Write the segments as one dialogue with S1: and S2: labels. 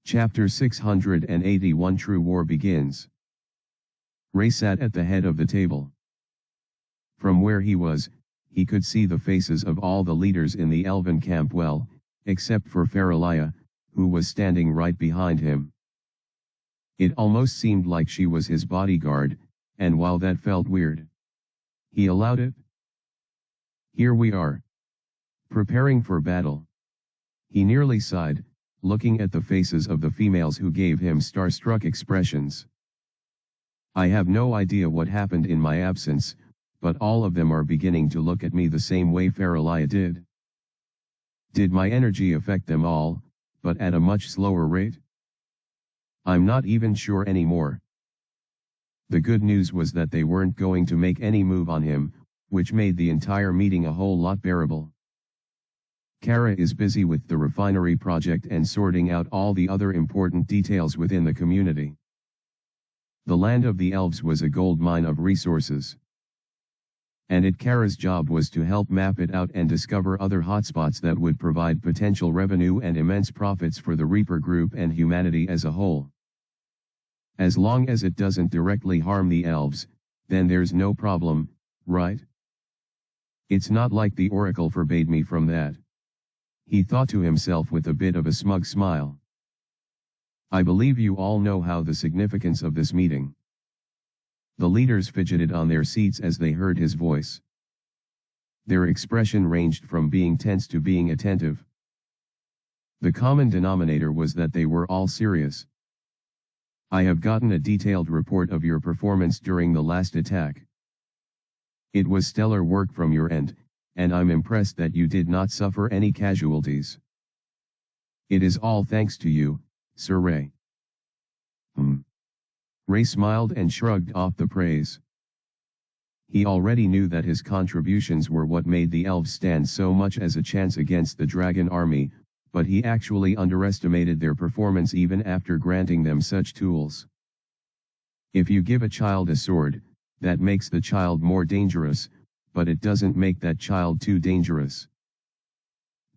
S1: Chapter 681 True War begins. Ray sat at the head of the table. From where he was, he could see the faces of all the leaders in the elven camp well, except for Faralia, who was standing right behind him. It almost seemed like she was his bodyguard, and while that felt weird, he allowed it. Here we are, preparing for battle. He nearly sighed, looking at the faces of the females who gave him starstruck expressions. I have no idea what happened in my absence, but all of them are beginning to look at me the same way Faralia did. Did my energy affect them all, but at a much slower rate? I'm not even sure anymore. The good news was that they weren't going to make any move on him, which made the entire meeting a whole lot bearable. Kara is busy with the refinery project and sorting out all the other important details within the community. The land of the elves was a gold mine of resources. And Kara's job was to help map it out and discover other hotspots that would provide potential revenue and immense profits for the Reaper group and humanity as a whole. As long as it doesn't directly harm the elves, then there's no problem, right? It's not like the Oracle forbade me from that. He thought to himself with a bit of a smug smile. I believe you all know how the significance of this meeting. The leaders fidgeted on their seats as they heard his voice. Their expression ranged from being tense to being attentive. The common denominator was that they were all serious. I have gotten a detailed report of your performance during the last attack. It was stellar work from your end, and I'm impressed that you did not suffer any casualties. It is all thanks to you, Sir Ray. Ray smiled and shrugged off the praise. He already knew that his contributions were what made the elves stand so much as a chance against the dragon army, but he actually underestimated their performance even after granting them such tools. If you give a child a sword, that makes the child more dangerous, but it doesn't make that child too dangerous.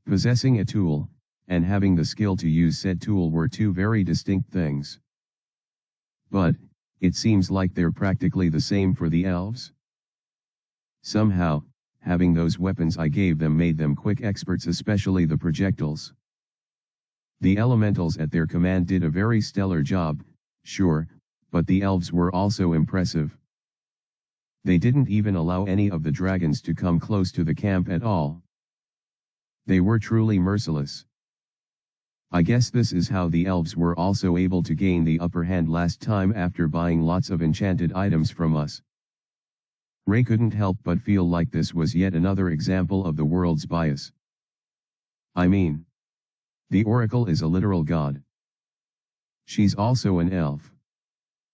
S1: Possessing a tool, and having the skill to use said tool were two very distinct things. But, it seems like they're practically the same for the elves. Somehow, having those weapons I gave them made them quick experts, especially the projectiles. The elementals at their command did a very stellar job, sure, but the elves were also impressive. They didn't even allow any of the dragons to come close to the camp at all. They were truly merciless. I guess this is how the elves were also able to gain the upper hand last time after buying lots of enchanted items from us. Ray couldn't help but feel like this was yet another example of the world's bias. I mean, the Oracle is a literal god. She's also an elf.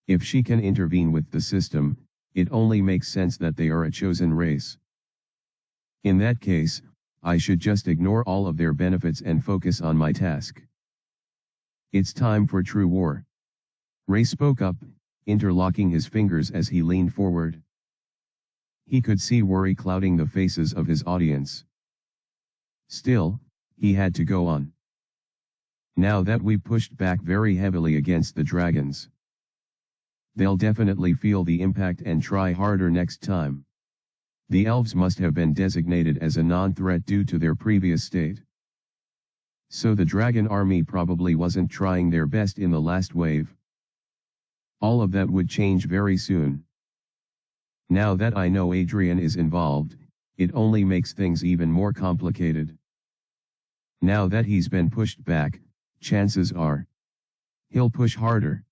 S1: If she can intervene with the system, it only makes sense that they are a chosen race. In that case, I should just ignore all of their benefits and focus on my task. It's time for true war. Ray spoke up, interlocking his fingers as he leaned forward. He could see worry clouding the faces of his audience. Still, he had to go on. Now that we pushed back very heavily against the dragons, they'll definitely feel the impact and try harder next time. The elves must have been designated as a non-threat due to their previous state. So the dragon army probably wasn't trying their best in the last wave. All of that would change very soon. Now that I know Adrian is involved, it only makes things even more complicated. Now that he's been pushed back, chances are he'll push harder.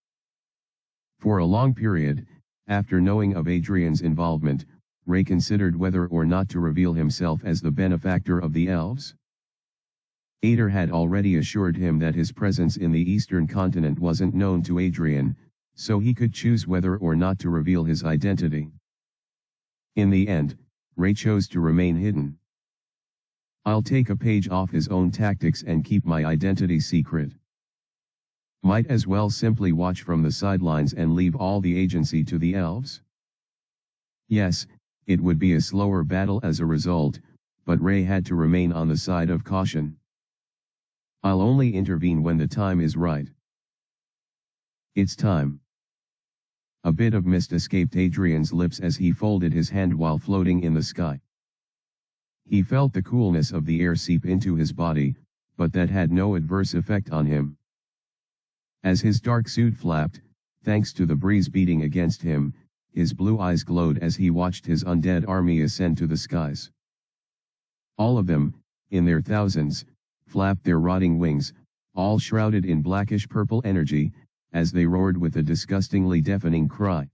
S1: For a long period, after knowing of Adrian's involvement, Ray considered whether or not to reveal himself as the benefactor of the elves. Ader had already assured him that his presence in the eastern continent wasn't known to Adrian, so he could choose whether or not to reveal his identity. In the end, Ray chose to remain hidden. I'll take a page off his own tactics and keep my identity secret. Might as well simply watch from the sidelines and leave all the agency to the elves? Yes, it would be a slower battle as a result, but Ray had to remain on the side of caution. I'll only intervene when the time is right. It's time. A bit of mist escaped Adrian's lips as he folded his hand while floating in the sky. He felt the coolness of the air seep into his body, but that had no adverse effect on him. As his dark suit flapped, thanks to the breeze beating against him, his blue eyes glowed as he watched his undead army ascend to the skies. All of them, in their thousands, flapped their rotting wings, all shrouded in blackish purple energy, as they roared with a disgustingly deafening cry.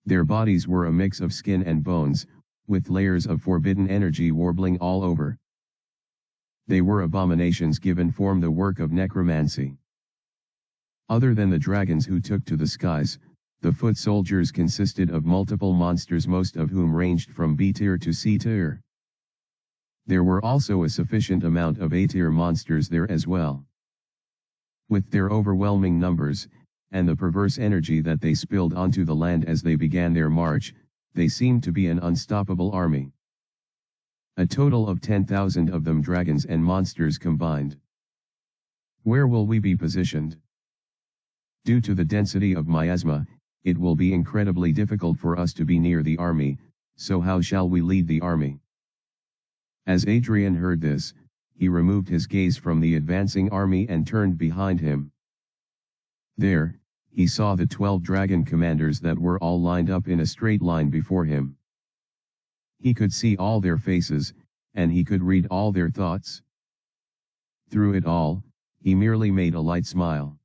S1: Their bodies were a mix of skin and bones, with layers of forbidden energy warbling all over. They were abominations given form the work of necromancy. Other than the dragons who took to the skies, the foot soldiers consisted of multiple monsters, most of whom ranged from B tier to C tier. There were also a sufficient amount of A tier monsters there as well. With their overwhelming numbers, and the perverse energy that they spilled onto the land as they began their march, they seemed to be an unstoppable army. A total of 10,000 of them, dragons and monsters combined. Where will we be positioned? Due to the density of miasma, it will be incredibly difficult for us to be near the army, so how shall we lead the army? As Adrian heard this, he removed his gaze from the advancing army and turned behind him. There, he saw the 12 dragon commanders that were all lined up in a straight line before him. He could see all their faces, and he could read all their thoughts. Through it all, he merely made a light smile.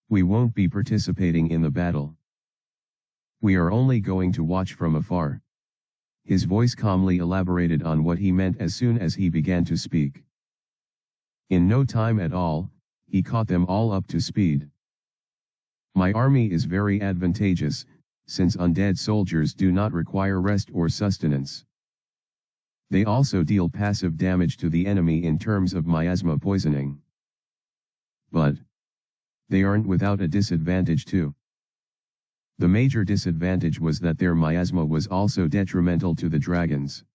S1: We won't be participating in the battle. We are only going to watch from afar. His voice calmly elaborated on what he meant as soon as he began to speak. In no time at all, he caught them all up to speed. My army is very advantageous, since undead soldiers do not require rest or sustenance. They also deal passive damage to the enemy in terms of miasma poisoning. But they aren't without a disadvantage too. The major disadvantage was that their miasma was also detrimental to the dragons.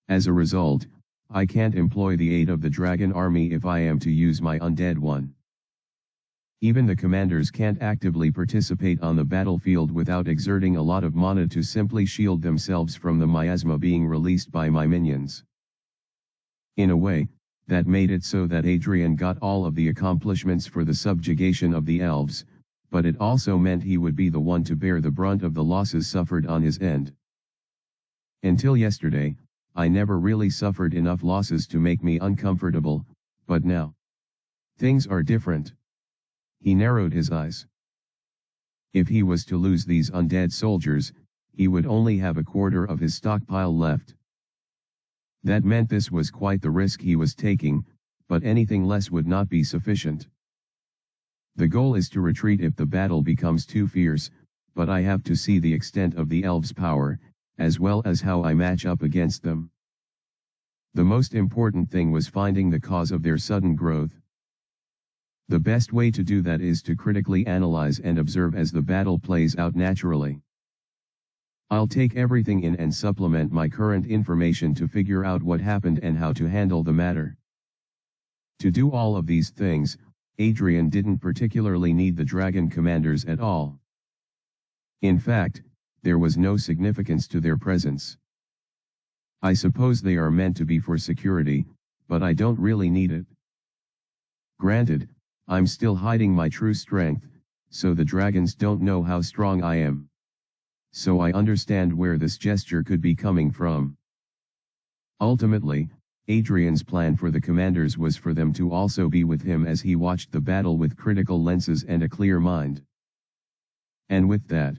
S1: As a result, I can't employ the aid of the dragon army if I am to use my undead one. Even the commanders can't actively participate on the battlefield without exerting a lot of mana to simply shield themselves from the miasma being released by my minions. In a way, that made it so that Adrian got all of the accomplishments for the subjugation of the elves, but it also meant he would be the one to bear the brunt of the losses suffered on his end. Until yesterday, I never really suffered enough losses to make me uncomfortable, but now, things are different. He narrowed his eyes. If he was to lose these undead soldiers, he would only have a quarter of his stockpile left. That meant this was quite the risk he was taking, but anything less would not be sufficient. The goal is to retreat if the battle becomes too fierce, but I have to see the extent of the elves' power, as well as how I match up against them. The most important thing was finding the cause of their sudden growth. The best way to do that is to critically analyze and observe as the battle plays out naturally. I'll take everything in and supplement my current information to figure out what happened and how to handle the matter. To do all of these things, Adrian didn't particularly need the dragon commanders at all. In fact, there was no significance to their presence. I suppose they are meant to be for security, but I don't really need it. Granted, I'm still hiding my true strength, so the dragons don't know how strong I am. So I understand where this gesture could be coming from. Ultimately, Adrian's plan for the commanders was for them to also be with him as he watched the battle with critical lenses and a clear mind. And with that,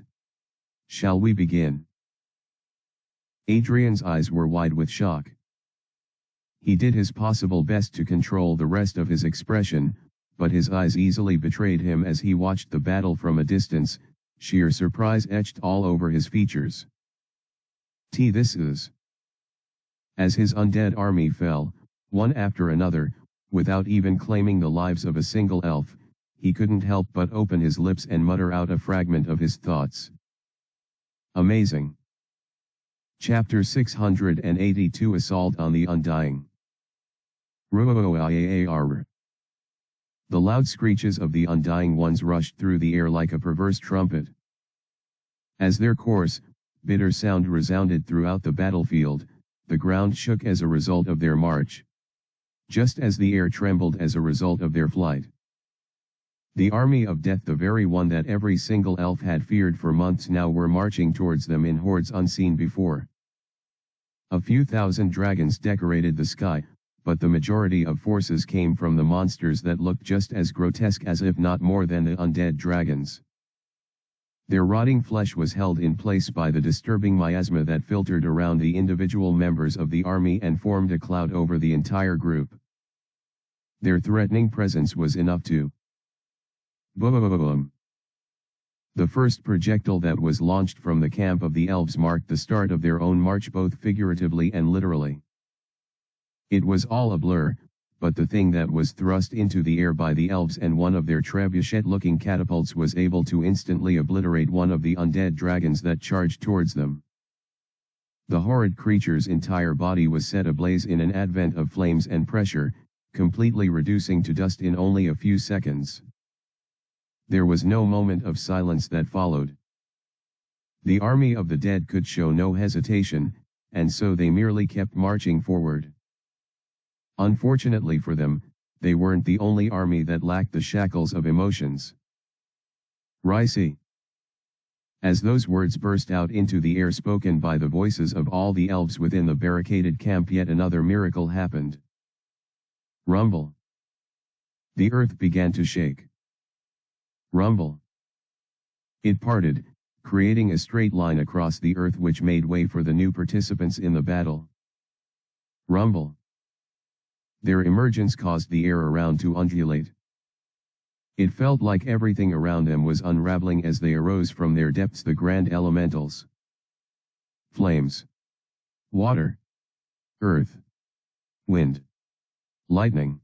S1: shall we begin? Adrian's eyes were wide with shock. He did his possible best to control the rest of his expression, but his eyes easily betrayed him as he watched the battle from a distance, sheer surprise etched all over his features. This is. As his undead army fell, one after another, without even claiming the lives of a single elf, he couldn't help but open his lips and mutter out a fragment of his thoughts. Amazing. Chapter 682 Assault on the Undying. Ruoiar. The loud screeches of the undying ones rushed through the air like a perverse trumpet. As their coarse, bitter sound resounded throughout the battlefield, the ground shook as a result of their march. Just as the air trembled as a result of their flight. The army of death, the very one that every single elf had feared for months, now were marching towards them in hordes unseen before. A few thousand dragons decorated the sky, but the majority of forces came from the monsters that looked just as grotesque as if not more than the undead dragons. Their rotting flesh was held in place by the disturbing miasma that filtered around the individual members of the army and formed a cloud over the entire group. Their threatening presence was enough to boom. The first projectile that was launched from the camp of the elves marked the start of their own march, both figuratively and literally. It was all a blur, but the thing that was thrust into the air by the elves and one of their trebuchet-looking catapults was able to instantly obliterate one of the undead dragons that charged towards them. The horrid creature's entire body was set ablaze in an advent of flames and pressure, completely reducing to dust in only a few seconds. There was no moment of silence that followed. The army of the dead could show no hesitation, and so they merely kept marching forward. Unfortunately for them, they weren't the only army that lacked the shackles of emotions. Ricey. As those words burst out into the air, spoken by the voices of all the elves within the barricaded camp, yet another miracle happened. Rumble. The earth began to shake. Rumble. It parted, creating a straight line across the earth which made way for the new participants in the battle. Rumble. Their emergence caused the air around to undulate. It felt like everything around them was unraveling as they arose from their depths, the grand elementals. Flames. Water. Earth. Wind. Lightning.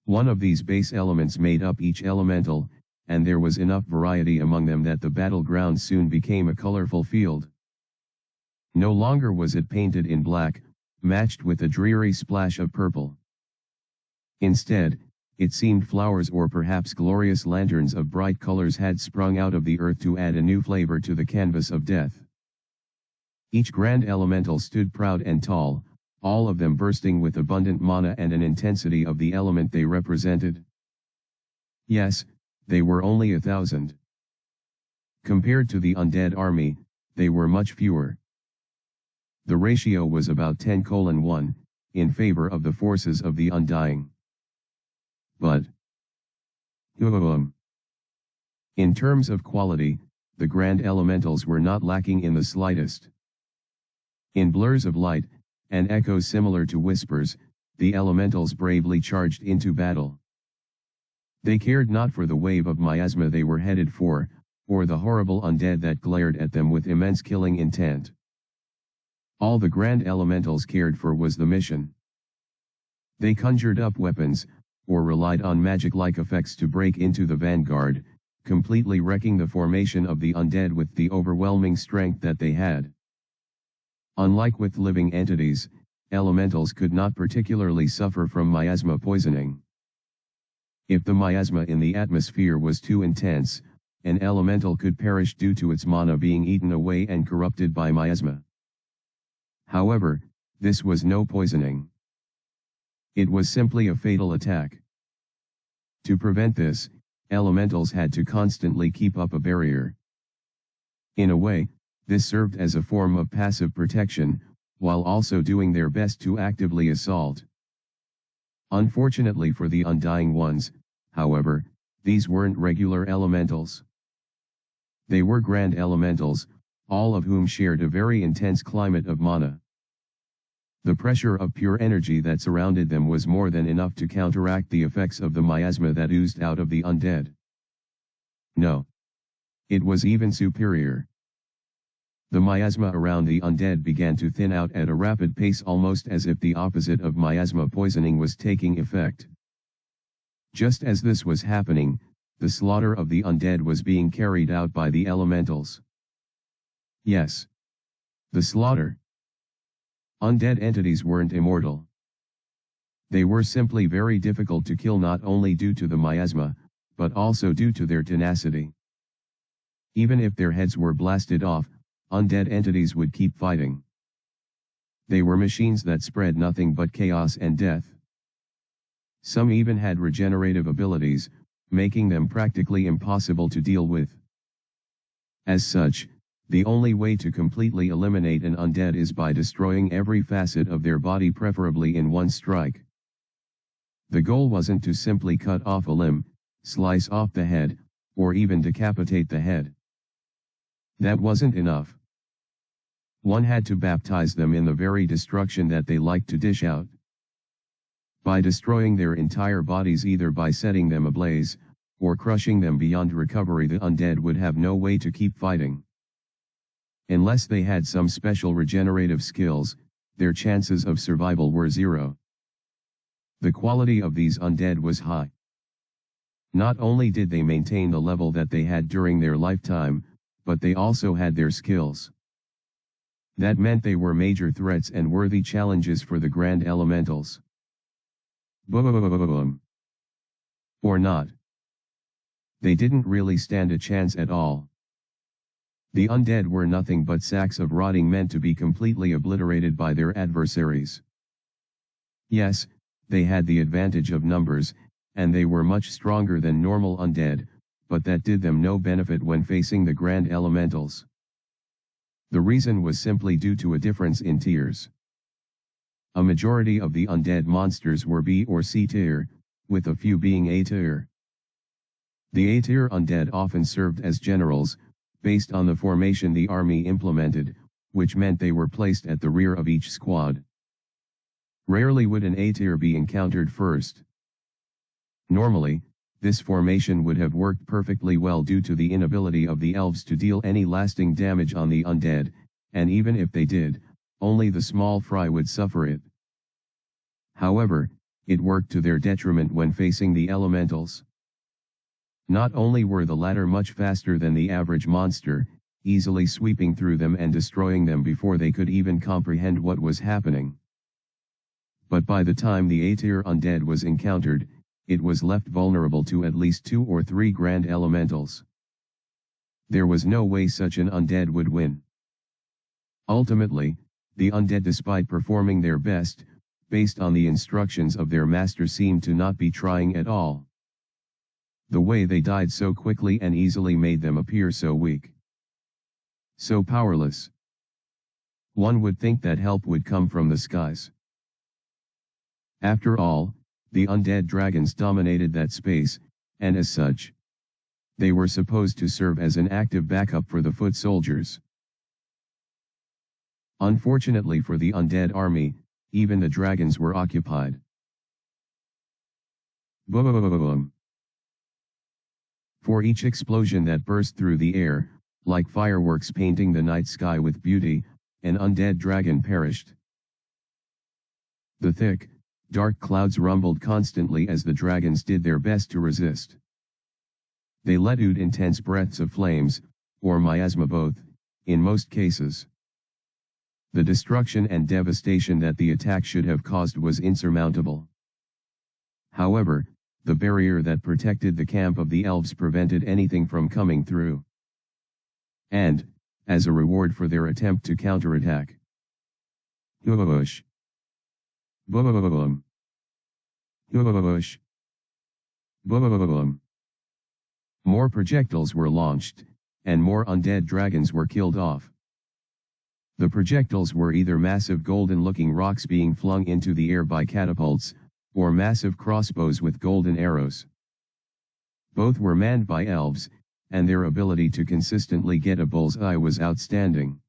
S1: One of these base elements made up each elemental, and there was enough variety among them that the battleground soon became a colorful field. No longer was it painted in black, matched with a dreary splash of purple. Instead, it seemed flowers or perhaps glorious lanterns of bright colors had sprung out of the earth to add a new flavor to the canvas of death. Each grand elemental stood proud and tall, all of them bursting with abundant mana and an intensity of the element they represented. Yes, they were only 1,000. Compared to the undead army, they were much fewer. The ratio was about 10:1, in favor of the forces of the undying. But in terms of quality, the grand elementals were not lacking in the slightest. In blurs of light, and echoes similar to whispers, the elementals bravely charged into battle. They cared not for the wave of miasma they were headed for, or the horrible undead that glared at them with immense killing intent. All the grand elementals cared for was the mission. They conjured up weapons, or relied on magic-like effects to break into the vanguard, completely wrecking the formation of the undead with the overwhelming strength that they had. Unlike with living entities, elementals could not particularly suffer from miasma poisoning. If the miasma in the atmosphere was too intense, an elemental could perish due to its mana being eaten away and corrupted by miasma. However, this was no poisoning. It was simply a fatal attack. To prevent this, elementals had to constantly keep up a barrier. In a way, this served as a form of passive protection, while also doing their best to actively assault. Unfortunately for the undying ones, however, these weren't regular elementals. They were grand elementals, all of whom shared a very intense climate of mana. The pressure of pure energy that surrounded them was more than enough to counteract the effects of the miasma that oozed out of the undead. No. It was even superior. The miasma around the undead began to thin out at a rapid pace, almost as if the opposite of miasma poisoning was taking effect. Just as this was happening, the slaughter of the undead was being carried out by the elementals. Yes. The slaughter. Undead entities weren't immortal. They were simply very difficult to kill, not only due to the miasma, but also due to their tenacity. Even if their heads were blasted off, undead entities would keep fighting. They were machines that spread nothing but chaos and death. Some even had regenerative abilities, making them practically impossible to deal with. As such, the only way to completely eliminate an undead is by destroying every facet of their body, preferably in one strike. The goal wasn't to simply cut off a limb, slice off the head, or even decapitate the head. That wasn't enough. One had to baptize them in the very destruction that they liked to dish out. By destroying their entire bodies, either by setting them ablaze, or crushing them beyond recovery, the undead would have no way to keep fighting. Unless they had some special regenerative skills, their chances of survival were zero. The quality of these undead was high. Not only did they maintain the level that they had during their lifetime, but they also had their skills. That meant they were major threats and worthy challenges for the Grand Elementals. Boom. Or not. They didn't really stand a chance at all. The undead were nothing but sacks of rotting meant to be completely obliterated by their adversaries. Yes, they had the advantage of numbers, and they were much stronger than normal undead, but that did them no benefit when facing the Grand Elementals. The reason was simply due to a difference in tiers. A majority of the undead monsters were B or C tier, with a few being A tier. The A tier undead often served as generals, based on the formation the army implemented, which meant they were placed at the rear of each squad. Rarely would an A tier be encountered first. Normally, this formation would have worked perfectly well due to the inability of the elves to deal any lasting damage on the undead, and even if they did, only the small fry would suffer it. However, it worked to their detriment when facing the elementals. Not only were the latter much faster than the average monster, easily sweeping through them and destroying them before they could even comprehend what was happening, but by the time the A-tier undead was encountered, it was left vulnerable to at least 2 or 3 grand elementals. There was no way such an undead would win. Ultimately, the undead, despite performing their best, based on the instructions of their master, seemed to not be trying at all. The way they died so quickly and easily made them appear so weak, so powerless. One would think that help would come from the skies. After all, the undead dragons dominated that space, and as such, they were supposed to serve as an active backup for the foot soldiers. Unfortunately for the undead army, even the dragons were occupied. Boom. For each explosion that burst through the air, like fireworks painting the night sky with beauty, an undead dragon perished. The thick, dark clouds rumbled constantly as the dragons did their best to resist. They let out intense breaths of flames, or miasma, both, in most cases. The destruction and devastation that the attack should have caused was insurmountable. However, the barrier that protected the camp of the elves prevented anything from coming through. And, as a reward for their attempt to counterattack, whoosh, boom, whoosh, boom, more projectiles were launched, and more undead dragons were killed off. The projectiles were either massive golden-looking rocks being flung into the air by catapults, or massive crossbows with golden arrows. Both were manned by elves, and their ability to consistently get a bullseye was outstanding.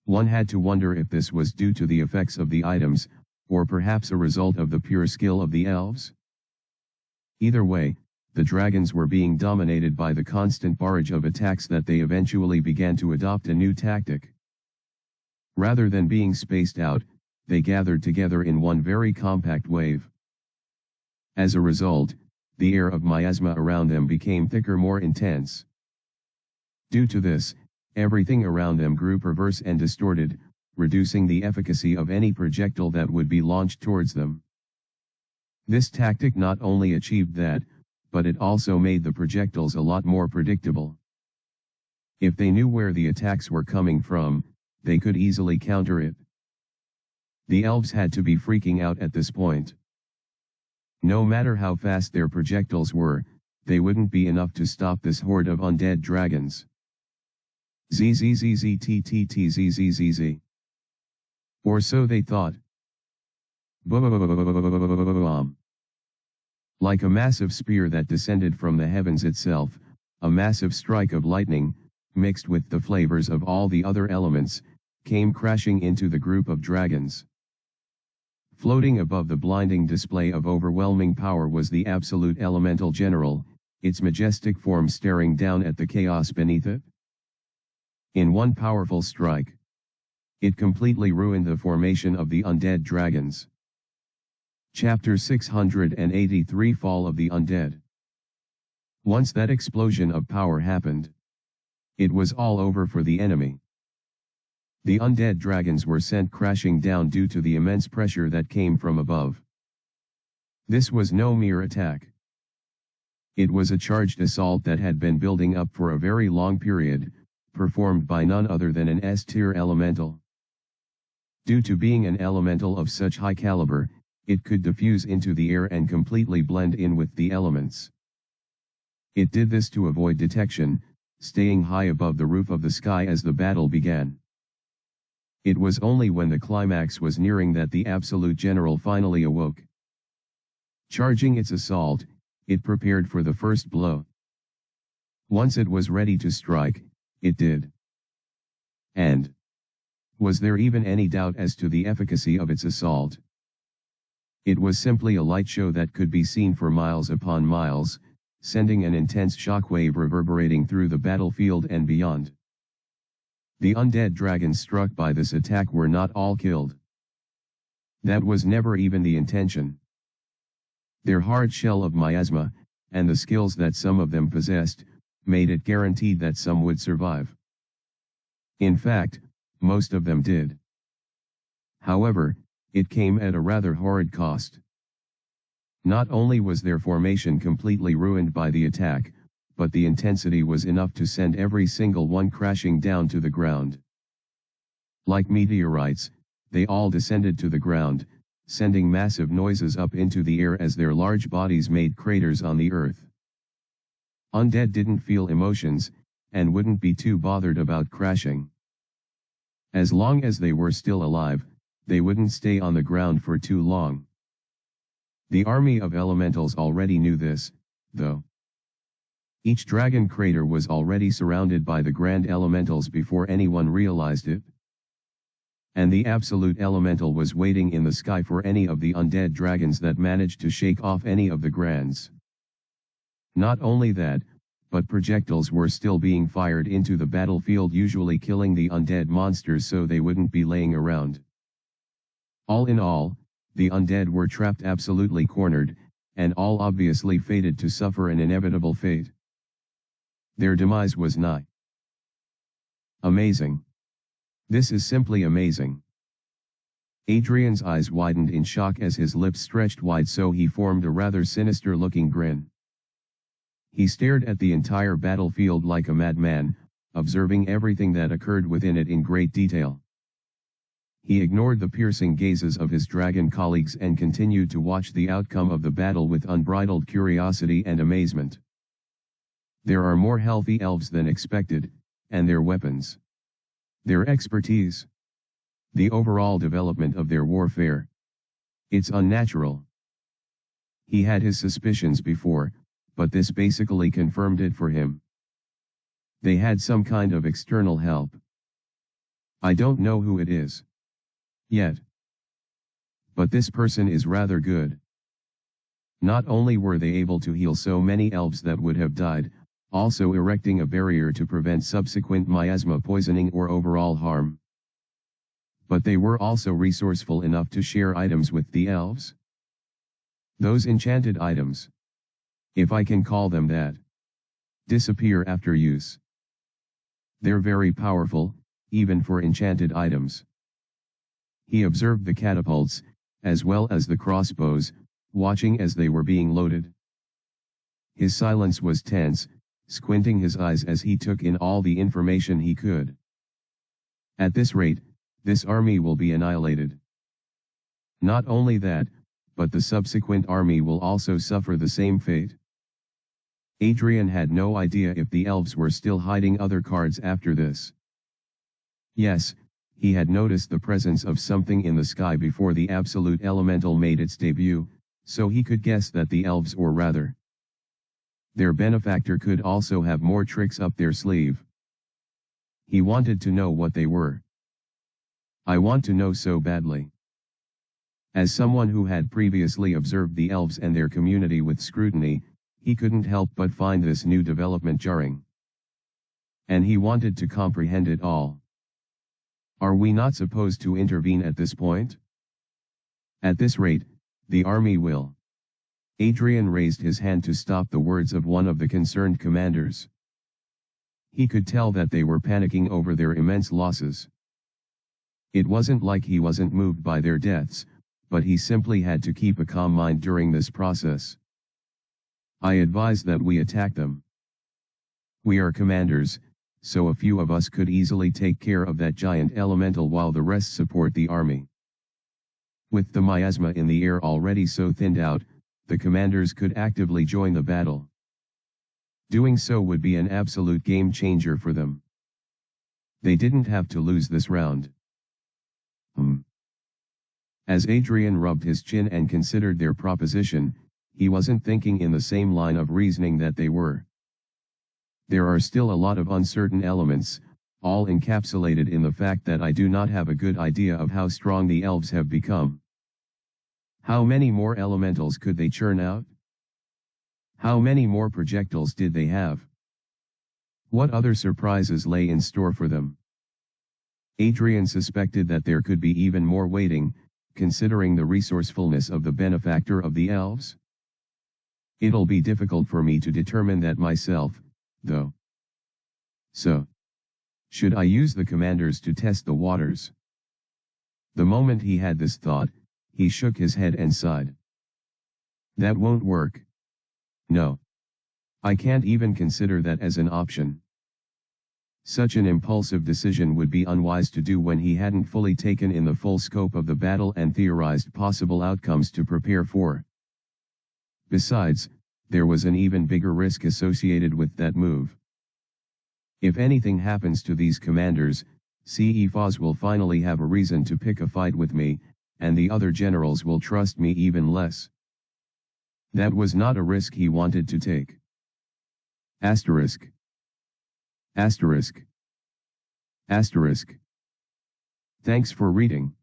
S1: One had to wonder if this was due to the effects of the items, or perhaps a result of the pure skill of the elves. Either way, the dragons were being dominated by the constant barrage of attacks that they eventually began to adopt a new tactic. Rather than being spaced out, they gathered together in one very compact wave. As a result, the air of miasma around them became thicker, more intense. Due to this, everything around them grew perverse and distorted, reducing the efficacy of any projectile that would be launched towards them. This tactic not only achieved that, but it also made the projectiles a lot more predictable. If they knew where the attacks were coming from, they could easily counter it. The elves had to be freaking out at this point. No matter how fast their projectiles were, they wouldn't be enough to stop this horde of undead dragons. Zzzzttttzzzzz. Or so they thought. Boom. Like a massive spear that descended from the heavens itself, a massive strike of lightning, mixed with the flavors of all the other elements, came crashing into the group of dragons. Floating above the blinding display of overwhelming power was the absolute elemental general, its majestic form staring down at the chaos beneath it. In one powerful strike, it completely ruined the formation of the undead dragons. Chapter 683 Fall of the Undead. Once that explosion of power happened, it was all over for the enemy. The undead dragons were sent crashing down due to the immense pressure that came from above. This was no mere attack. It was a charged assault that had been building up for a very long period, performed by none other than an S-tier elemental. Due to being an elemental of such high caliber, it could diffuse into the air and completely blend in with the elements. It did this to avoid detection, staying high above the roof of the sky as the battle began. It was only when the climax was nearing that the absolute general finally awoke. Charging its assault, it prepared for the first blow. Once it was ready to strike, it did. And was there even any doubt as to the efficacy of its assault? It was simply a light show that could be seen for miles upon miles, sending an intense shockwave reverberating through the battlefield and beyond. The undead dragons struck by this attack were not all killed. That was never even the intention. Their hard shell of miasma, and the skills that some of them possessed, made it guaranteed that some would survive. In fact, most of them did. However, it came at a rather horrid cost. Not only was their formation completely ruined by the attack, but the intensity was enough to send every single one crashing down to the ground. Like meteorites, they all descended to the ground, sending massive noises up into the air as their large bodies made craters on the earth. Undead didn't feel emotions, and wouldn't be too bothered about crashing. As long as they were still alive, they wouldn't stay on the ground for too long. The army of elementals already knew this, though. Each dragon crater was already surrounded by the grand elementals before anyone realized it. And the absolute elemental was waiting in the sky for any of the undead dragons that managed to shake off any of the grands. Not only that, but projectiles were still being fired into the battlefield, usually killing the undead monsters so they wouldn't be laying around. All in all, the undead were trapped, absolutely cornered, and all obviously fated to suffer an inevitable fate. Their demise was nigh. Amazing. This is simply amazing. Adrian's eyes widened in shock as his lips stretched wide so he formed a rather sinister-looking grin. He stared at the entire battlefield like a madman, observing everything that occurred within it in great detail. He ignored the piercing gazes of his dragon colleagues and continued to watch the outcome of the battle with unbridled curiosity and amazement. There are more healthy elves than expected, and their weapons. Their expertise. The overall development of their warfare. It's unnatural. He had his suspicions before, but this basically confirmed it for him. They had some kind of external help. I don't know who it is yet. But this person is rather good. Not only were they able to heal so many elves that would have died, also erecting a barrier to prevent subsequent miasma poisoning or overall harm. But they were also resourceful enough to share items with the elves. Those enchanted items, if I can call them that, disappear after use. They're very powerful, even for enchanted items. He observed the catapults, as well as the crossbows, watching as they were being loaded. His silence was tense, squinting his eyes as he took in all the information he could. At this rate, this army will be annihilated. Not only that, but the subsequent army will also suffer the same fate. Adrian had no idea if the elves were still hiding other cards after this. Yes, he had noticed the presence of something in the sky before the absolute elemental made its debut, so he could guess that the elves, or rather, their benefactor, could also have more tricks up their sleeve. He wanted to know what they were. I want to know so badly. As someone who had previously observed the elves and their community with scrutiny, he couldn't help but find this new development jarring. And he wanted to comprehend it all. Are we not supposed to intervene at this point? At this rate, the army will. Adrian raised his hand to stop the words of one of the concerned commanders. He could tell that they were panicking over their immense losses. It wasn't like he wasn't moved by their deaths, but he simply had to keep a calm mind during this process. I advise that we attack them. We are commanders, so a few of us could easily take care of that giant elemental while the rest support the army. With the miasma in the air already so thinned out, the commanders could actively join the battle. Doing so would be an absolute game changer for them. They didn't have to lose this round. As Adrian rubbed his chin and considered their proposition, he wasn't thinking in the same line of reasoning that they were. There are still a lot of uncertain elements, all encapsulated in the fact that I do not have a good idea of how strong the elves have become. How many more elementals could they churn out? How many more projectiles did they have? What other surprises lay in store for them? Adrian suspected that there could be even more waiting, considering the resourcefulness of the benefactor of the elves. It'll be difficult for me to determine that myself, though. So, should I use the commanders to test the waters? The moment he had this thought, he shook his head and sighed. That won't work. No. I can't even consider that as an option. Such an impulsive decision would be unwise to do when he hadn't fully taken in the full scope of the battle and theorized possible outcomes to prepare for. Besides, there was an even bigger risk associated with that move. If anything happens to these commanders, CEFOS will finally have a reason to pick a fight with me, and the other generals will trust me even less. That was not a risk he wanted to take. Asterisk. Asterisk. Asterisk. Thanks for reading.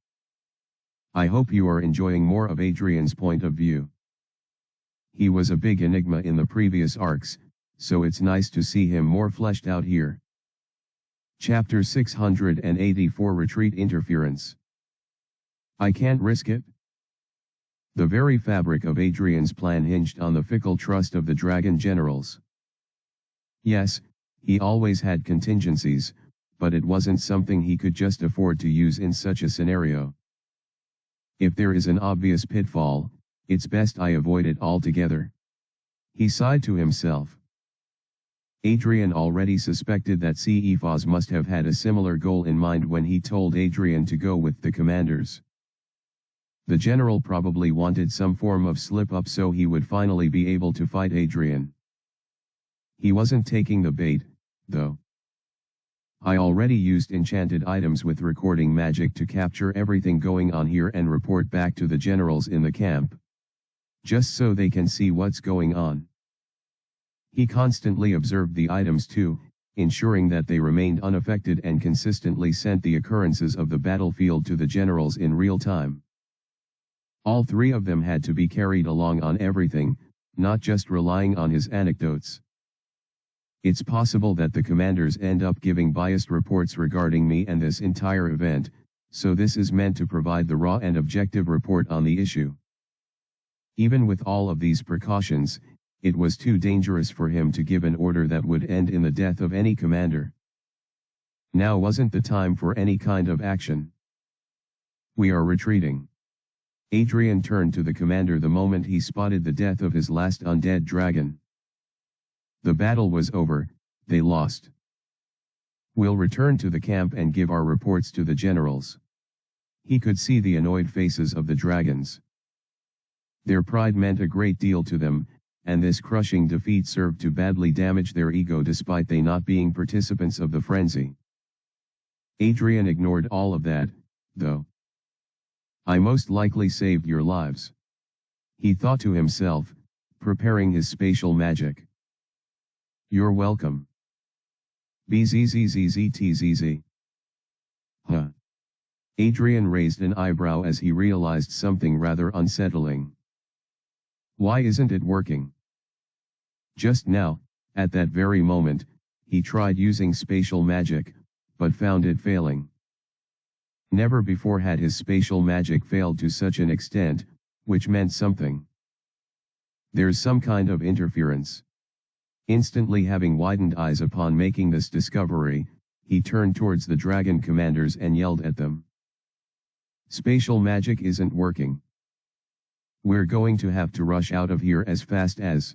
S1: I hope you are enjoying more of Adrian's point of view. He was a big enigma in the previous arcs, so it's nice to see him more fleshed out here. Chapter 684 Retreat Interference. I can't risk it. The very fabric of Adrian's plan hinged on the fickle trust of the dragon generals. Yes, he always had contingencies, but it wasn't something he could just afford to use in such a scenario. If there is an obvious pitfall, it's best I avoid it altogether. He sighed to himself. Adrian already suspected that CEFOS must have had a similar goal in mind when he told Adrian to go with the commanders. The general probably wanted some form of slip-up so he would finally be able to fight Adrian. He wasn't taking the bait, though. I already used enchanted items with recording magic to capture everything going on here and report back to the generals in the camp. Just so they can see what's going on. He constantly observed the items too, ensuring that they remained unaffected and consistently sent the occurrences of the battlefield to the generals in real time. All three of them had to be carried along on everything, not just relying on his anecdotes. It's possible that the commanders end up giving biased reports regarding me and this entire event, so this is meant to provide the raw and objective report on the issue. Even with all of these precautions, it was too dangerous for him to give an order that would end in the death of any commander. Now wasn't the time for any kind of action. We are retreating. Adrian turned to the commander the moment he spotted the death of his last undead dragon. The battle was over, they lost. We'll return to the camp and give our reports to the generals. He could see the annoyed faces of the dragons. Their pride meant a great deal to them, and this crushing defeat served to badly damage their ego despite they not being participants of the frenzy. Adrian ignored all of that, though. I most likely saved your lives. He thought to himself, preparing his spatial magic. You're welcome. BZZZZTZZ. Huh. Adrian raised an eyebrow as he realized something rather unsettling. Why isn't it working? Just now, at that very moment, he tried using spatial magic, but found it failing. Never before had his spatial magic failed to such an extent, which meant something. There's some kind of interference. Instantly having widened eyes upon making this discovery, he turned towards the dragon commanders and yelled at them. Spatial magic isn't working. We're going to have to rush out of here as fast as.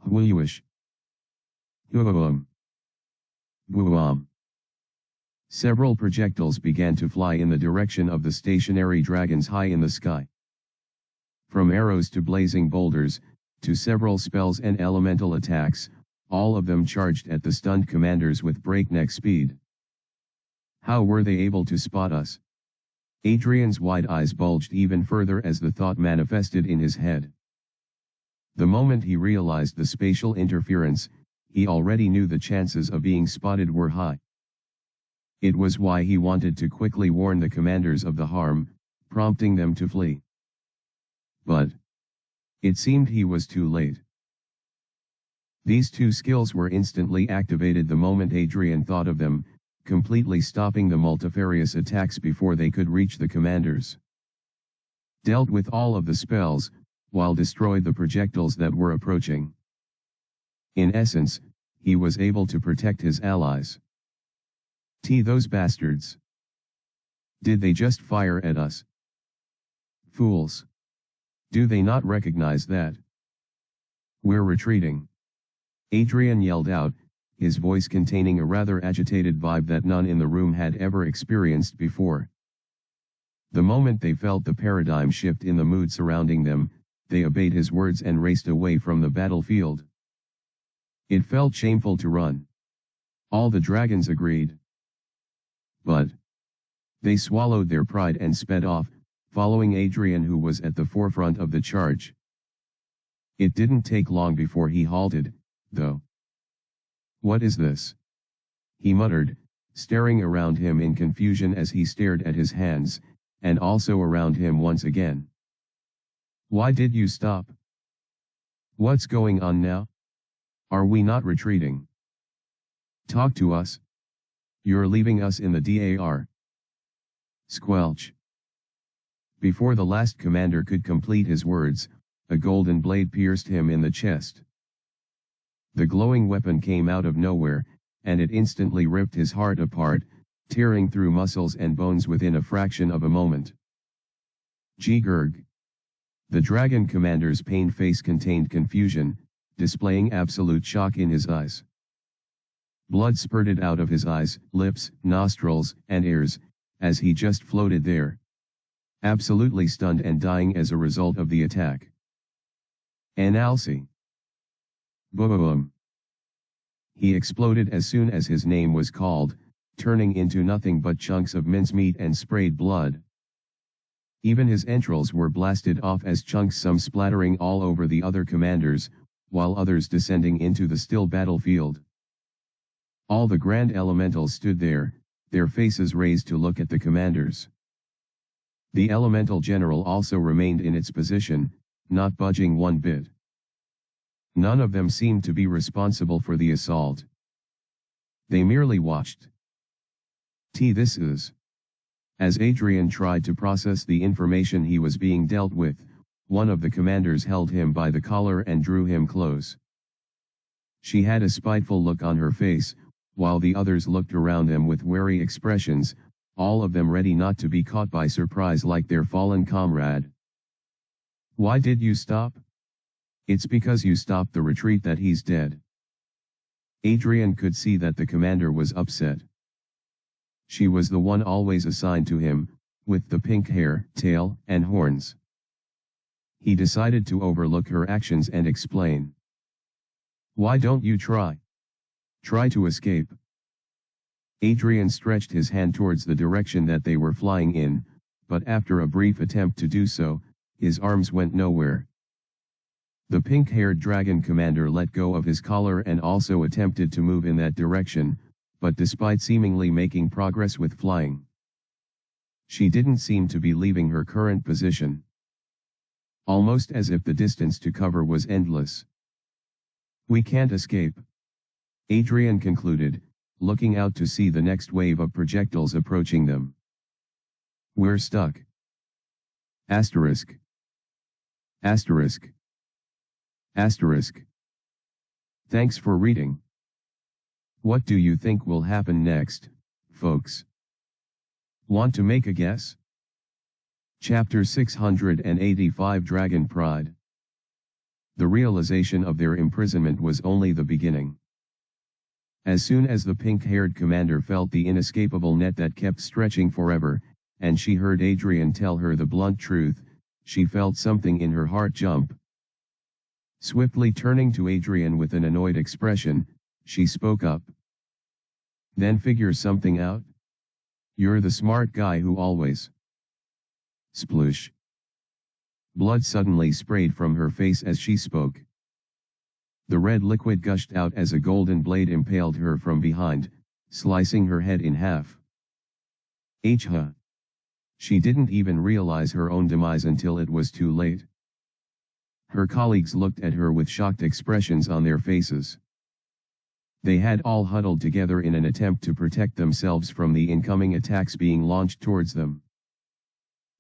S1: Whoosh. Boom. Boom. Several projectiles began to fly in the direction of the stationary dragons high in the sky. From arrows to blazing boulders, to several spells and elemental attacks, all of them charged at the stunned commanders with breakneck speed. How were they able to spot us? Adrian's wide eyes bulged even further as the thought manifested in his head. The moment he realized the spatial interference, he already knew the chances of being spotted were high. It was why he wanted to quickly warn the commanders of the harm, prompting them to flee. But it seemed he was too late. These two skills were instantly activated the moment Adrian thought of them, completely stopping the multifarious attacks before they could reach the commanders. Dealt with all of the spells, while destroyed the projectiles that were approaching. In essence, he was able to protect his allies. Those bastards. Did they just fire at us? Fools. Do they not recognize that? We're retreating. Adrian yelled out, his voice containing a rather agitated vibe that none in the room had ever experienced before. The moment they felt the paradigm shift in the mood surrounding them, they obeyed his words and raced away from the battlefield. It felt shameful to run. All the dragons agreed. But they swallowed their pride and sped off, following Adrian, who was at the forefront of the charge. It didn't take long before he halted, though. What is this? He muttered, staring around him in confusion as he stared at his hands, and also around him once again. Why did you stop? What's going on now? Are we not retreating? Talk to us. You're leaving us in the dar. Squelch. Before the last commander could complete his words, a golden blade pierced him in the chest. The glowing weapon came out of nowhere, and it instantly ripped his heart apart, tearing through muscles and bones within a fraction of a moment. Gurg. The dragon commander's pained face contained confusion, displaying absolute shock in his eyes. Blood spurted out of his eyes, lips, nostrils, and ears, as he just floated there. Absolutely stunned and dying as a result of the attack. Analcy. Boom. He exploded as soon as his name was called, turning into nothing but chunks of mincemeat and sprayed blood. Even his entrails were blasted off as chunks, some splattering all over the other commanders, while others descending into the still battlefield. All the grand elementals stood there, their faces raised to look at the commanders. The elemental general also remained in its position, not budging one bit. None of them seemed to be responsible for the assault. They merely watched. This is. As Adrian tried to process the information he was being dealt with, one of the commanders held him by the collar and drew him close. She had a spiteful look on her face, while the others looked around them with wary expressions, all of them ready not to be caught by surprise like their fallen comrade. "Why did you stop?" "It's because you stopped the retreat that he's dead." Adrian could see that the commander was upset. She was the one always assigned to him, with the pink hair, tail, and horns. He decided to overlook her actions and explain. "Why don't you try? Try to escape." Adrian stretched his hand towards the direction that they were flying in, but after a brief attempt to do so, his arms went nowhere. The pink-haired dragon commander let go of his collar and also attempted to move in that direction, but despite seemingly making progress with flying, she didn't seem to be leaving her current position. Almost as if the distance to cover was endless. "We can't escape," Adrian concluded, looking out to see the next wave of projectiles approaching them. "We're stuck." Asterisk. Asterisk. Asterisk. Thanks for reading. What do you think will happen next, folks? Want to make a guess? Chapter 685 Dragon Pride. The realization of their imprisonment was only the beginning. As soon as the pink-haired commander felt the inescapable net that kept stretching forever, and she heard Adrian tell her the blunt truth, she felt something in her heart jump. Swiftly turning to Adrian with an annoyed expression, she spoke up. "Then figure something out. You're the smart guy who always..." Sploosh. Blood suddenly sprayed from her face as she spoke. The red liquid gushed out as a golden blade impaled her from behind, slicing her head in half. Huh. She didn't even realize her own demise until it was too late. Her colleagues looked at her with shocked expressions on their faces. They had all huddled together in an attempt to protect themselves from the incoming attacks being launched towards them.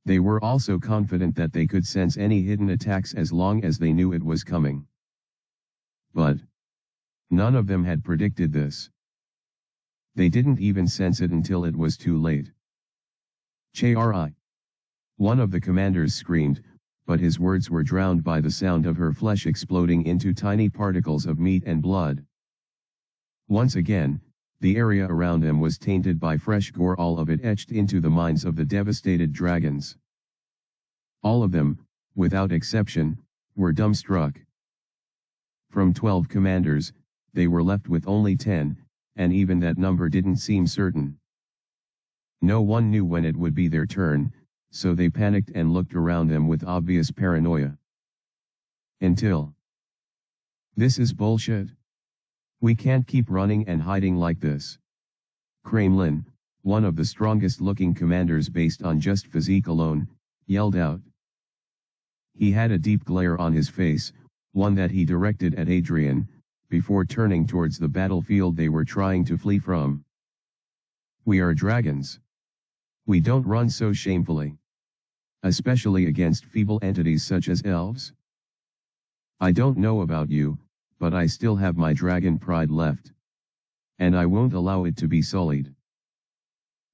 S1: They were also confident that they could sense any hidden attacks as long as they knew it was coming. But none of them had predicted this. They didn't even sense it until it was too late. "Chari!" One of the commanders screamed, but his words were drowned by the sound of her flesh exploding into tiny particles of meat and blood. Once again, the area around them was tainted by fresh gore, all of it etched into the minds of the devastated dragons. All of them, without exception, were dumbstruck. From 12 commanders, they were left with only 10, and even that number didn't seem certain. No one knew when it would be their turn, so they panicked and looked around them with obvious paranoia. Until... "This is bullshit. We can't keep running and hiding like this." Kremlin, one of the strongest-looking commanders based on just physique alone, yelled out. He had a deep glare on his face, one that he directed at Adrian, before turning towards the battlefield they were trying to flee from. "We are dragons. We don't run so shamefully. Especially against feeble entities such as elves. I don't know about you, but I still have my dragon pride left. And I won't allow it to be sullied."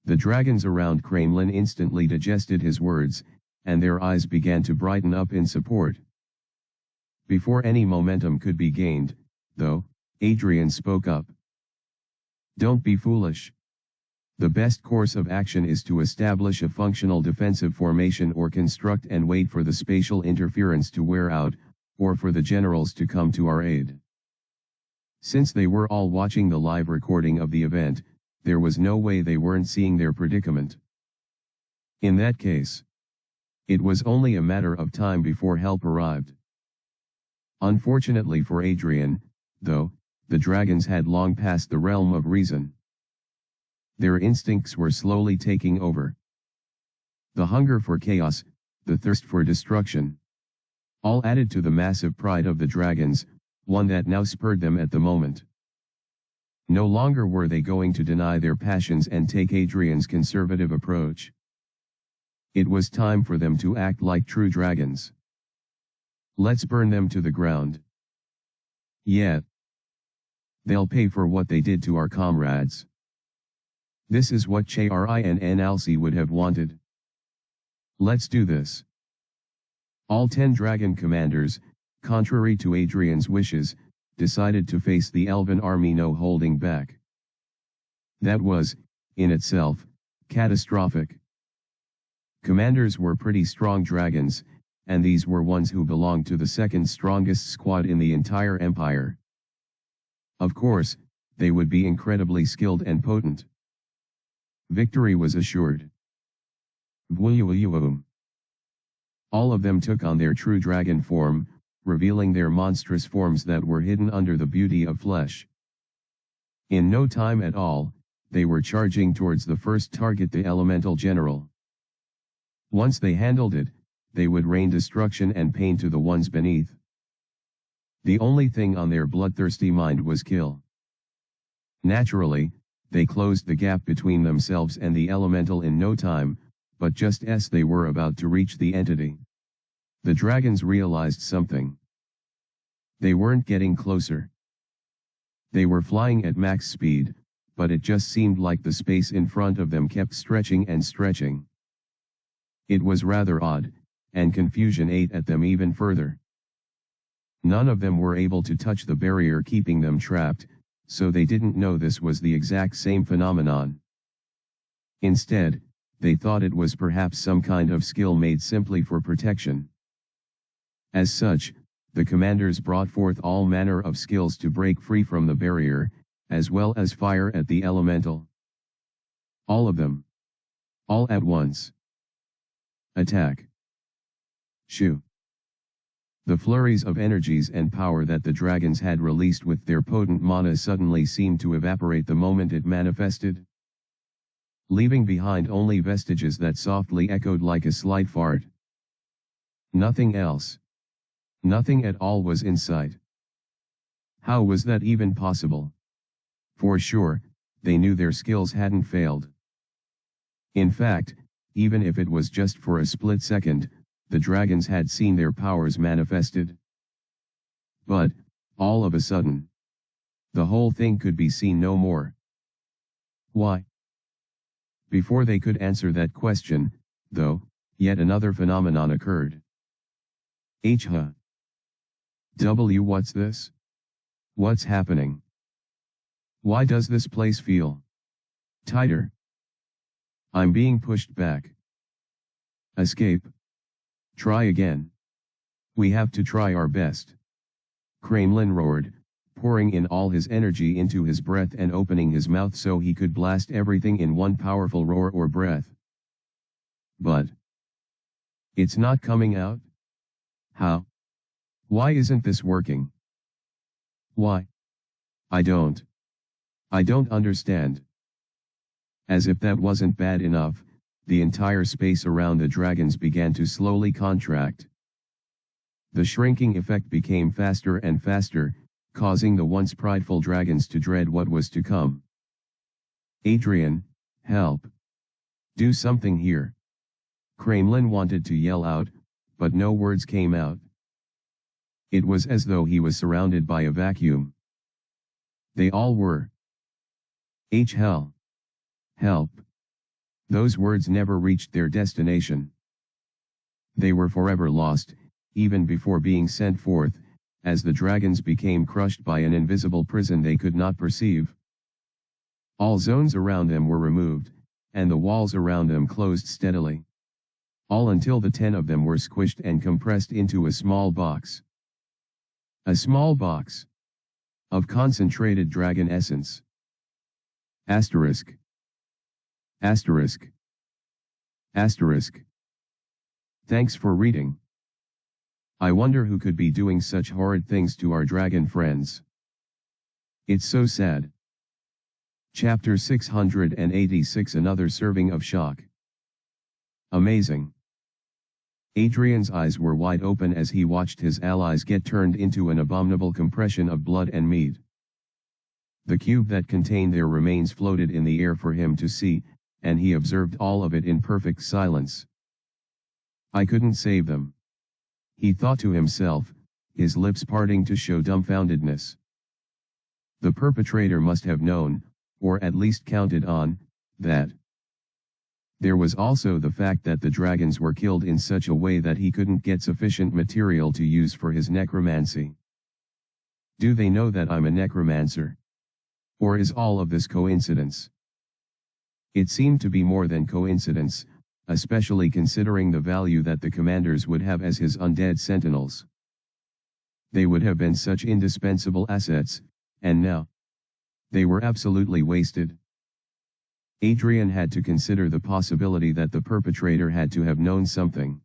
S1: The dragons around Kremlin instantly digested his words, and their eyes began to brighten up in support. Before any momentum could be gained, though, Adrian spoke up. "Don't be foolish. The best course of action is to establish a functional defensive formation or construct and wait for the spatial interference to wear out, or for the generals to come to our aid." Since they were all watching the live recording of the event, there was no way they weren't seeing their predicament. In that case, it was only a matter of time before help arrived. Unfortunately for Adrian, though, the dragons had long passed the realm of reason. Their instincts were slowly taking over. The hunger for chaos, the thirst for destruction. All added to the massive pride of the dragons, one that now spurred them at the moment. No longer were they going to deny their passions and take Adrian's conservative approach. It was time for them to act like true dragons. "Let's burn them to the ground. Yeah. They'll pay for what they did to our comrades." This is what Chari and NLC would have wanted. Let's do this. All 10 dragon commanders, contrary to Adrian's wishes, decided to face the elven army, no holding back. That was, in itself, catastrophic. Commanders were pretty strong dragons, and these were ones who belonged to the second strongest squad in the entire empire. Of course, they would be incredibly skilled and potent. Victory was assured. All of them took on their true dragon form, revealing their monstrous forms that were hidden under the beauty of flesh. In no time at all, they were charging towards the first target, the elemental general. Once they handled it, they would rain destruction and pain to the ones beneath. The only thing on their bloodthirsty mind was kill. Naturally, they closed the gap between themselves and the elemental in no time, but just as they were about to reach the entity, the dragons realized something. They weren't getting closer. They were flying at max speed, but it just seemed like the space in front of them kept stretching and stretching. It was rather odd, and confusion ate at them even further. None of them were able to touch the barrier keeping them trapped, so they didn't know this was the exact same phenomenon. Instead, they thought it was perhaps some kind of skill made simply for protection. As such, the commanders brought forth all manner of skills to break free from the barrier, as well as fire at the elemental. All of them. All at once. Attack. Shoo. The flurries of energies and power that the dragons had released with their potent mana suddenly seemed to evaporate the moment it manifested, leaving behind only vestiges that softly echoed like a slight fart. Nothing else. Nothing at all was in sight. How was that even possible? For sure, they knew their skills hadn't failed. In fact, even if it was just for a split second, the dragons had seen their powers manifested. But, all of a sudden, the whole thing could be seen no more. Why? Before they could answer that question, though, yet another phenomenon occurred. What's this? What's happening? Why does this place feel tighter? I'm being pushed back. Escape. Try again. We have to try our best. Kremlin roared, pouring in all his energy into his breath and opening his mouth so he could blast everything in one powerful roar or breath. But it's not coming out? How? Why isn't this working? Why? I don't understand. As if that wasn't bad enough, the entire space around the dragons began to slowly contract. The shrinking effect became faster and faster, causing the once prideful dragons to dread what was to come. Adrian, help! Do something here! Kremlin wanted to yell out, but no words came out. It was as though he was surrounded by a vacuum. They all were. Hell! Help! Those words never reached their destination. They were forever lost, even before being sent forth, as the dragons became crushed by an invisible prison they could not perceive. All zones around them were removed, and the walls around them closed steadily. All until the 10 of them were squished and compressed into a small box. A small box of concentrated dragon essence. Asterisk. Asterisk. Asterisk. Thanks for reading. I wonder who could be doing such horrid things to our dragon friends. It's so sad. Chapter 686, Another Serving of Shock. Amazing. Adrian's eyes were wide open as he watched his allies get turned into an abominable compression of blood and meat. The cube that contained their remains floated in the air for him to see, and he observed all of it in perfect silence. I couldn't save them, he thought to himself, his lips parting to show dumbfoundedness. The perpetrator must have known, or at least counted on, that. There was also the fact that the dragons were killed in such a way that he couldn't get sufficient material to use for his necromancy. Do they know that I'm a necromancer? Or is all of this coincidence? It seemed to be more than coincidence, especially considering the value that the commanders would have as his undead sentinels. They would have been such indispensable assets, and now they were absolutely wasted. Adrian had to consider the possibility that the perpetrator had to have known something.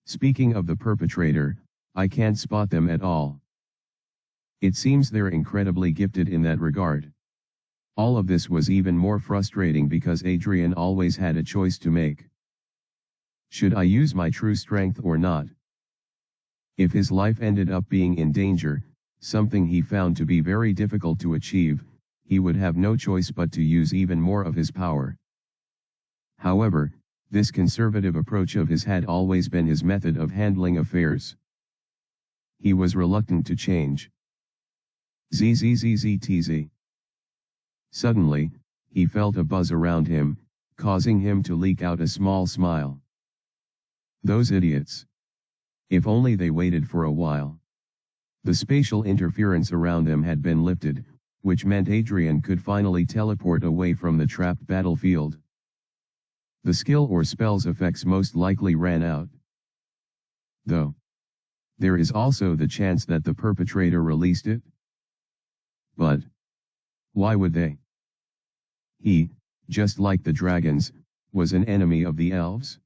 S1: Speaking of the perpetrator, I can't spot them at all. It seems they're incredibly gifted in that regard. All of this was even more frustrating because Adrian always had a choice to make. Should I use my true strength or not? If his life ended up being in danger, something he found to be very difficult to achieve, he would have no choice but to use even more of his power. However, this conservative approach of his had always been his method of handling affairs. He was reluctant to change. Zzzztz. Suddenly, he felt a buzz around him, causing him to leak out a small smile. Those idiots. If only they waited for a while. The spatial interference around them had been lifted, which meant Adrian could finally teleport away from the trapped battlefield. The skill or spell's effects most likely ran out. Though, there is also the chance that the perpetrator released it. But why would they? He, just like the dragons, was an enemy of the elves.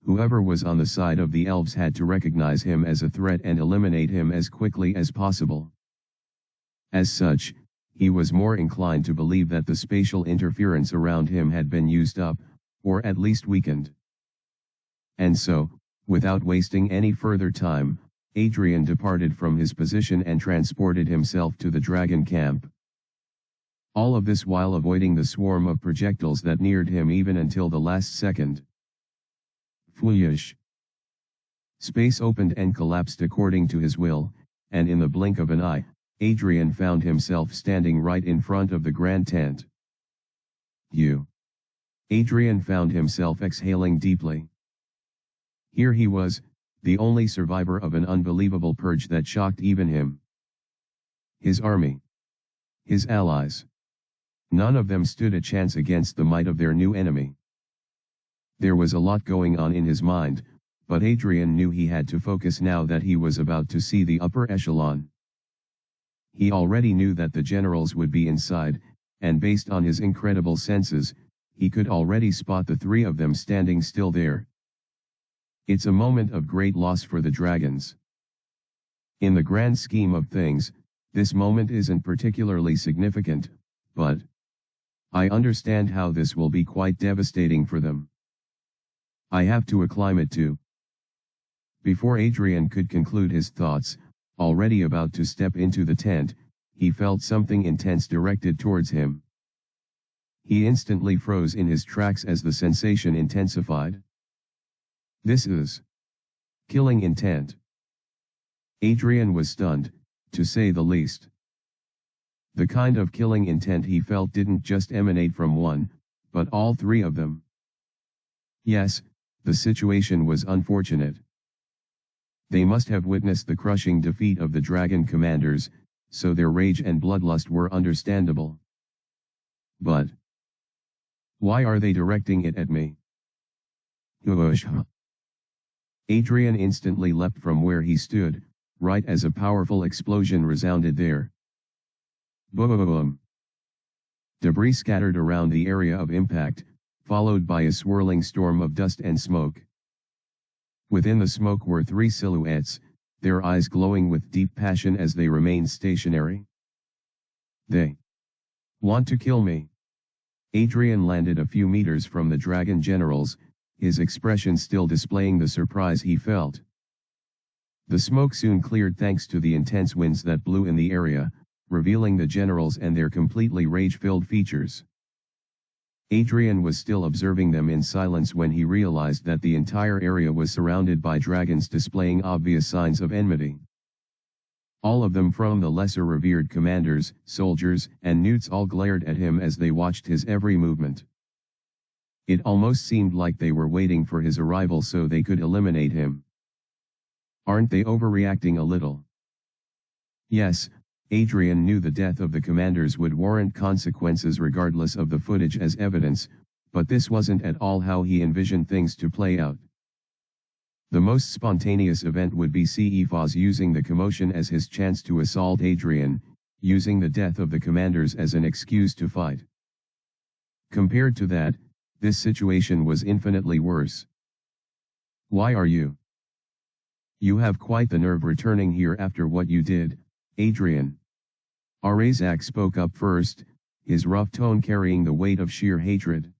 S1: Whoever was on the side of the elves had to recognize him as a threat and eliminate him as quickly as possible. As such, he was more inclined to believe that the spatial interference around him had been used up, or at least weakened. And so, without wasting any further time, Adrian departed from his position and transported himself to the dragon camp. All of this while avoiding the swarm of projectiles that neared him even until the last second. Fooyish. Space opened and collapsed according to his will, and in the blink of an eye, Adrian found himself standing right in front of the grand tent. Adrian found himself exhaling deeply. Here he was, the only survivor of an unbelievable purge that shocked even him. His army. His allies. None of them stood a chance against the might of their new enemy. There was a lot going on in his mind, but Adrian knew he had to focus now that he was about to see the upper echelon. He already knew that the generals would be inside, and based on his incredible senses, he could already spot the three of them standing still there. It's a moment of great loss for the dragons. In the grand scheme of things, this moment isn't particularly significant, but I understand how this will be quite devastating for them. I have to acclimate to. Before Adrian could conclude his thoughts, already about to step into the tent, he felt something intense directed towards him. He instantly froze in his tracks as the sensation intensified. This is killing intent. Adrian was stunned, to say the least. The kind of killing intent he felt didn't just emanate from one, but all three of them. Yes, the situation was unfortunate. They must have witnessed the crushing defeat of the dragon commanders, so their rage and bloodlust were understandable. But why are they directing it at me? Adrian instantly leapt from where he stood, right as a powerful explosion resounded there. Boom! Debris scattered around the area of impact, followed by a swirling storm of dust and smoke. Within the smoke were three silhouettes, their eyes glowing with deep passion as they remained stationary. They want to kill me. Adrian landed a few meters from the dragon generals, his expression still displaying the surprise he felt. The smoke soon cleared thanks to the intense winds that blew in the area, revealing the generals and their completely rage-filled features. Adrian was still observing them in silence when he realized that the entire area was surrounded by dragons displaying obvious signs of enmity. All of them, from the lesser revered commanders, soldiers, and newts, all glared at him as they watched his every movement. It almost seemed like they were waiting for his arrival so they could eliminate him. Aren't they overreacting a little? Yes, Adrian knew the death of the commanders would warrant consequences regardless of the footage as evidence, but this wasn't at all how he envisioned things to play out. The most spontaneous event would be Cephas using the commotion as his chance to assault Adrian, using the death of the commanders as an excuse to fight. Compared to that, this situation was infinitely worse. Why are you? You have quite the nerve returning here after what you did, Adrian. Arazak spoke up first, his rough tone carrying the weight of sheer hatred.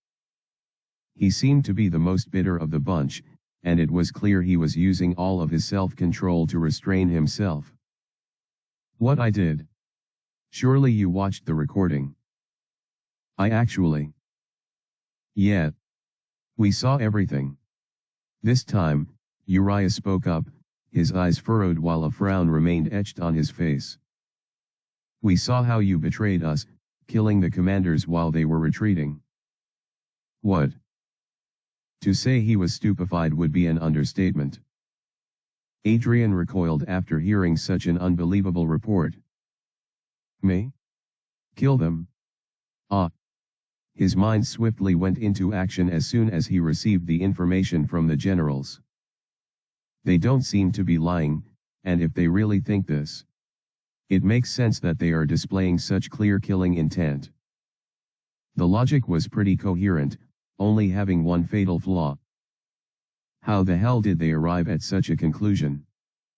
S1: He seemed to be the most bitter of the bunch, and it was clear he was using all of his self-control to restrain himself. What I did? Surely you watched the recording. I actually. Yeah. We saw everything. This time, Uriah spoke up, his eyes furrowed while a frown remained etched on his face. We saw how you betrayed us, killing the commanders while they were retreating. What? To say he was stupefied would be an understatement. Adrian recoiled after hearing such an unbelievable report. Me? Kill them? Ah. His mind swiftly went into action as soon as he received the information from the generals. They don't seem to be lying, and if they really think this, it makes sense that they are displaying such clear killing intent. The logic was pretty coherent, only having one fatal flaw. How the hell did they arrive at such a conclusion?